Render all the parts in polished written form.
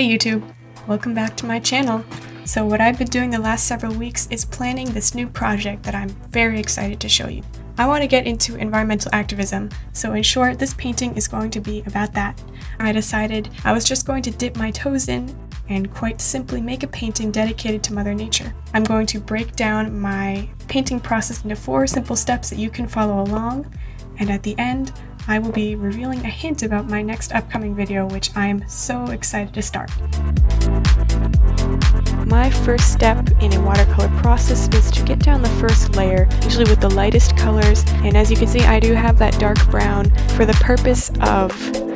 Hey YouTube, welcome back to my channel. So what I've been doing the last several weeks is planning this new project that I'm very excited to show you. I want to get into environmental activism, so in short, this painting is going to be about that. I decided I was just going to dip my toes in and quite simply make a painting dedicated to Mother Nature. I'm going to break down my painting process into 4 simple steps that you can follow along, and at the end, I will be revealing a hint about my next upcoming video, which I am so excited to start. My first step in a watercolor process is to get down the first layer, usually with the lightest colors, and as you can see I do have that dark brown for the purpose of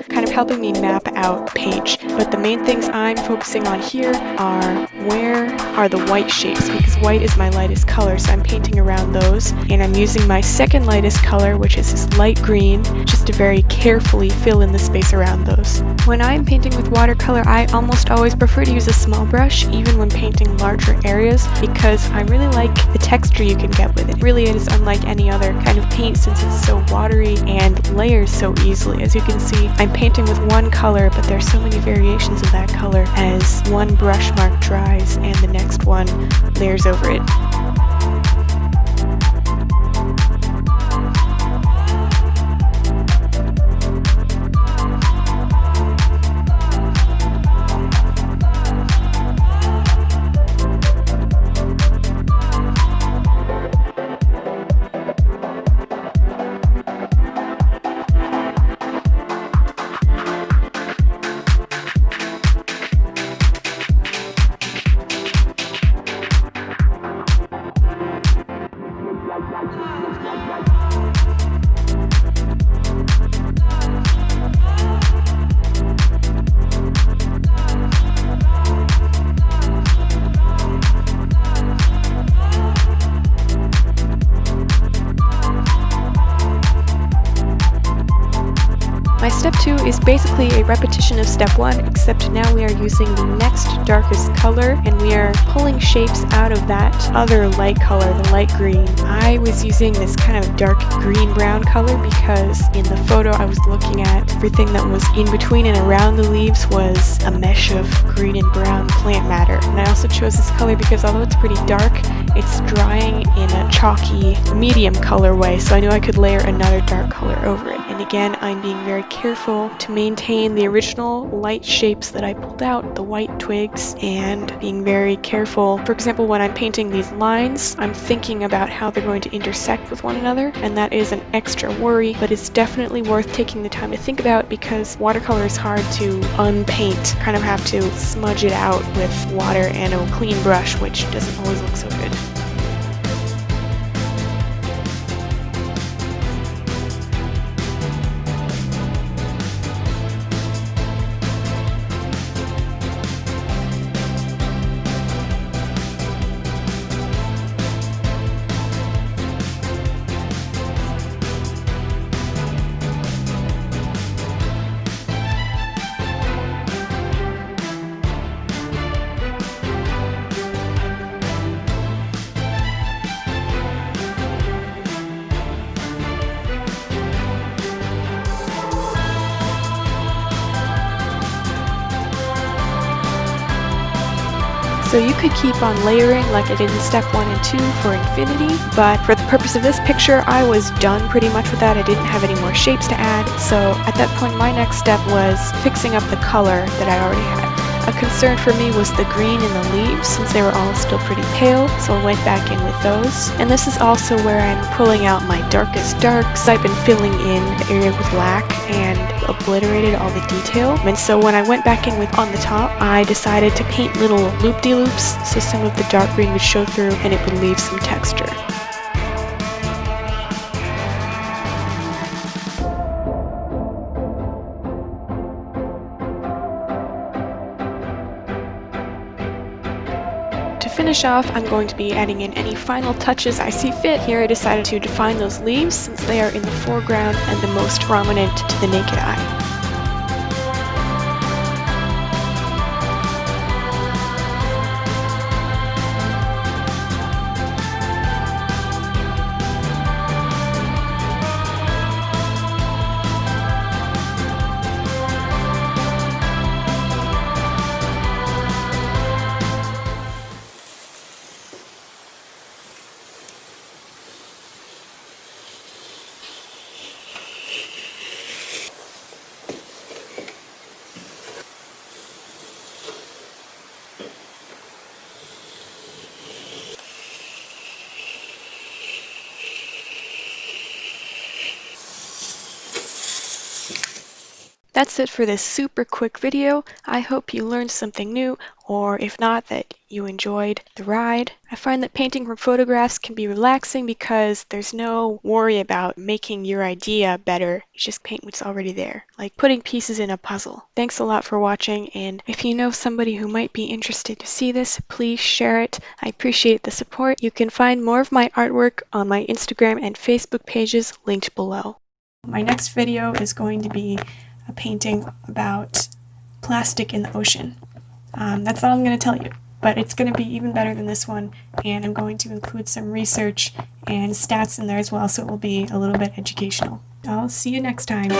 kind of helping me map out page. But the main things I'm focusing on here are where are the white shapes, because white is my lightest color, so I'm painting around those, and I'm using my second lightest color, which is this light green, just to very carefully fill in the space around those. When I'm painting with watercolor, I almost always prefer to use a small brush, even when painting larger areas, because I really like the texture you can get with it. Really, it is unlike any other kind of paint since it's so watery and layers so easily. As you can see, I'm painting with one color, but there's so many variations of that color as one brush mark dries and the next one layers over it. My step 2 is basically a repetition of step 1, except now we are using the next darkest color and we are pulling shapes out of that other light color, the light green. I was using this kind of dark green-brown color because in the photo I was looking at, everything that was in between and around the leaves was a mesh of green and brown plant matter. And I also chose this color because although it's pretty dark, it's drying in a chalky medium color way, so I knew I could layer another dark color over it. And again, I'm being very careful to maintain the original light shapes that I pulled out, the white twigs, and being very careful. For example, when I'm painting these lines, I'm thinking about how they're going to intersect with one another, and that is an extra worry, but it's definitely worth taking the time to think about because watercolor is hard to unpaint. Kind of have to smudge it out with water and a clean brush, which doesn't always look so good. So you could keep on layering like I did in step 1 and 2 for infinity, but for the purpose of this picture, I was done pretty much with that. I didn't have any more shapes to add, so at that point my next step was fixing up the color that I already had. A concern for me was the green in the leaves since they were all still pretty pale, so I went back in with those. And this is also where I'm pulling out my darkest darks. I've been filling in the area with black and obliterated all the detail. And so when I went back in with on the top, I decided to paint little loop-de-loops so some of the dark green would show through and it would leave some texture. To finish off, I'm going to be adding in any final touches I see fit. Here I decided to define those leaves since they are in the foreground and the most prominent to the naked eye. That's it for this super quick video. I hope you learned something new, or if not, that you enjoyed the ride. I find that painting from photographs can be relaxing because there's no worry about making your idea better. You just paint what's already there, like putting pieces in a puzzle. Thanks a lot for watching, and if you know somebody who might be interested to see this, please share it. I appreciate the support. You can find more of my artwork on my Instagram and Facebook pages linked below. My next video is going to be a painting about plastic in the ocean. That's all I'm going to tell you, but it's going to be even better than this one, and I'm going to include some research and stats in there as well, so it will be a little bit educational. I'll see you next time.